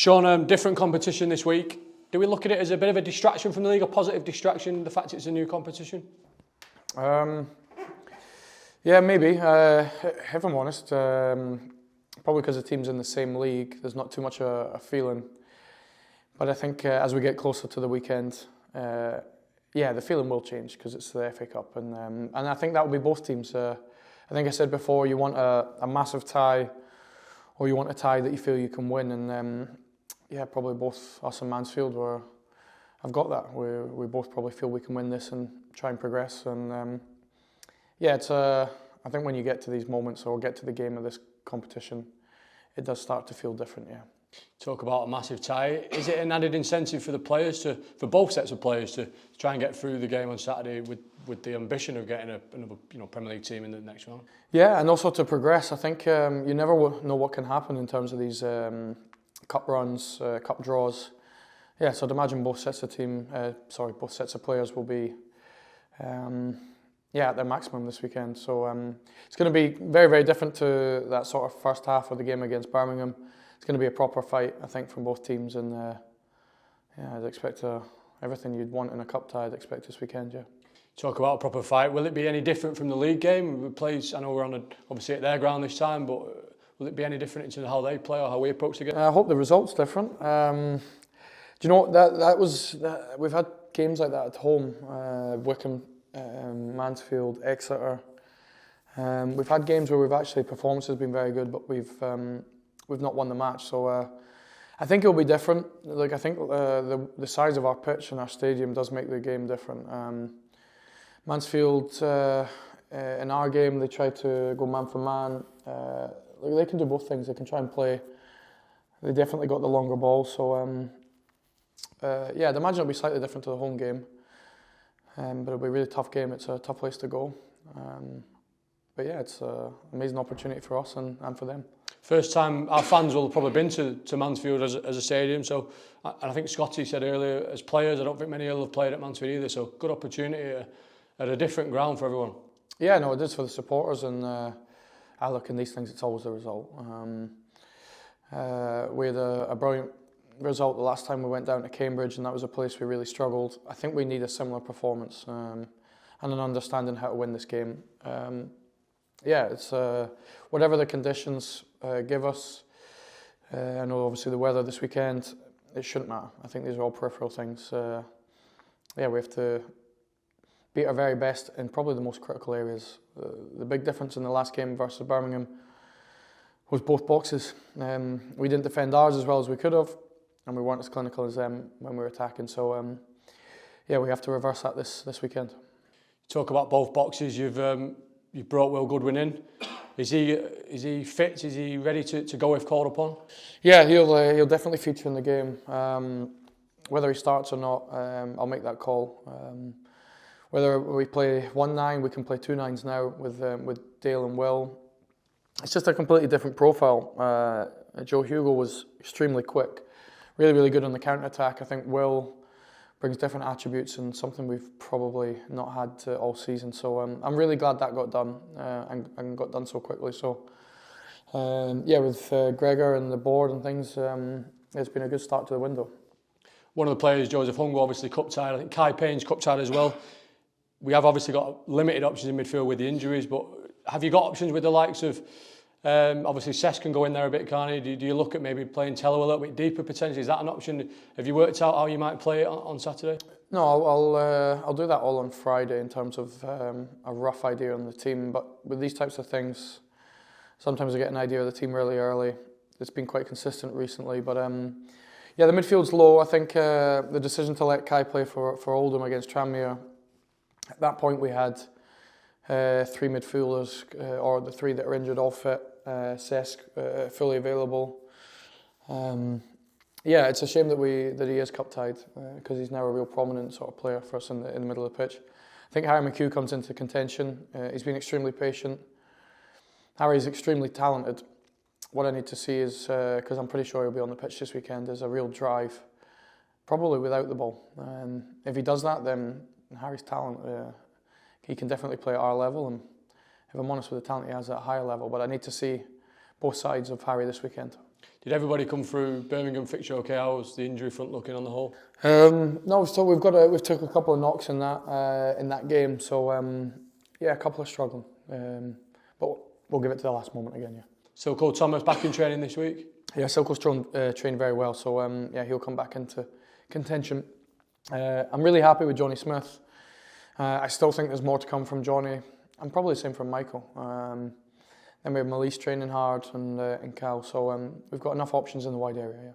Shaun, different competition this week. Do we look at it as a bit of a distraction from the league, a positive distraction, the fact it's a new competition? Yeah, maybe. If I'm honest, probably because the team's in the same league, there's not too much a feeling. But I think as we get closer to the weekend, yeah, the feeling will change because it's the FA Cup, and I think that will be both teams. I think I said before, you want a massive tie, or you want a tie that you feel you can win, and yeah, probably both us and Mansfield have got that. We both probably feel we can win this and try and progress, and yeah, it's I think when you get to these moments or get to the game of this competition, it does start to feel different. Yeah. Talk about a massive tie. Is it an added incentive for the players for both sets of players to try and get through the game on Saturday with the ambition of getting another Premier League team in the next round? Yeah, and also to progress. I think you never know what can happen in terms of these cup runs, cup draws. Yeah, so I'd imagine both sets of players will be at their maximum this weekend. So it's going to be very, very different to that sort of first half of the game against Birmingham. It's going to be a proper fight, I think, from both teams, and yeah, I'd expect everything you'd want in a cup tie. I'd expect this weekend. Yeah. Talk about a proper fight. Will it be any different from the league game? I know we're obviously at their ground this time, but will it be any different in terms of how they play or how we approach the game? I hope the result's different. Do you know what, we've had games like that at home, Wigan, Mansfield, Exeter. We've had games where performance has been very good, but we've not won the match. So I think it'll be different. Like, I think the size of our pitch and our stadium does make the game different. Mansfield, in our game, they try to go man for man. They can do both things. They can try and play. They definitely got the longer ball. So yeah, I'd imagine it'll be slightly different to the home game. But it'll be a really tough game. It's a tough place to go. But yeah, it's an amazing opportunity for us and for them. First time our fans will have probably been to Mansfield as a stadium. So, and I think Scotty said earlier, as players, I don't think many will have played at Mansfield either. So, good opportunity at a different ground for everyone. Yeah, no, it is for the supporters, and I look in these things, it's always the result. We had a brilliant result the last time we went down to Cambridge, and that was a place we really struggled. I think we need a similar performance and an understanding how to win this game. Yeah, it's whatever the conditions give us. I know obviously the weather this weekend, it shouldn't matter. I think these are all peripheral things. Yeah, we have to be at our very best in probably the most critical areas. The big difference in the last game versus Birmingham was both boxes. We didn't defend ours as well as we could have, and we weren't as clinical as them when we were attacking. So yeah, we have to reverse that this weekend. Talk about both boxes. You've brought Will Goodwin in. Is he fit? Is he ready to go if called upon? Yeah, he'll definitely feature in the game. Whether he starts or not, I'll make that call. Whether we play 1-9, we can play 2 9s now with Dale and Will. It's just a completely different profile. Joe Hugo was extremely quick, really, really good on the counter-attack. I think Will brings different attributes and something we've probably not had all season. So I'm really glad that got done and got done so quickly. So yeah, with Gregor and the board and things, it's been a good start to the window. One of the players, Joseph Hungo, obviously cup tied. I think Kai Payne's cup tied as well. We have obviously got limited options in midfield with the injuries, but have you got options with the likes of, obviously Cesc can go in there a bit, can't he? Do you look at maybe playing Tello a little bit deeper potentially? Is that an option? Have you worked out how you might play it on Saturday? No, I'll do that all on Friday in terms of a rough idea on the team. But with these types of things, sometimes I get an idea of the team really early. It's been quite consistent recently, but yeah, the midfield's low. I think the decision to let Kai play for Oldham against Tranmere, at that point we had 3 midfielders, or the 3 that are injured all fit, Cesc fully available. Yeah, it's a shame that he is cup tied because he's now a real prominent sort of player for us in the middle of the pitch. I think Harry McHugh comes into contention. He's been extremely patient. Harry's extremely talented. What I need to see is, because I'm pretty sure he'll be on the pitch this weekend, is a real drive, probably without the ball. If he does that, then Harry's talent, he can definitely play at our level, and if I'm honest with the talent he has at a higher level, but I need to see both sides of Harry this weekend. Did everybody come through Birmingham fixture okay? How's the injury front looking on the whole? No, so we've took a couple of knocks in that game. So yeah, a couple of struggling, but we'll give it to the last moment again. Yeah. Silko Thomas back in training this week. Yeah, Silko's trained very well. So yeah, he'll come back into contention. I'm really happy with Johnny Smith. I still think there's more to come from Johnny. I'm probably the same from Michael. Then we have Malise training hard and Cal. So we've got enough options in the wide area. Yeah.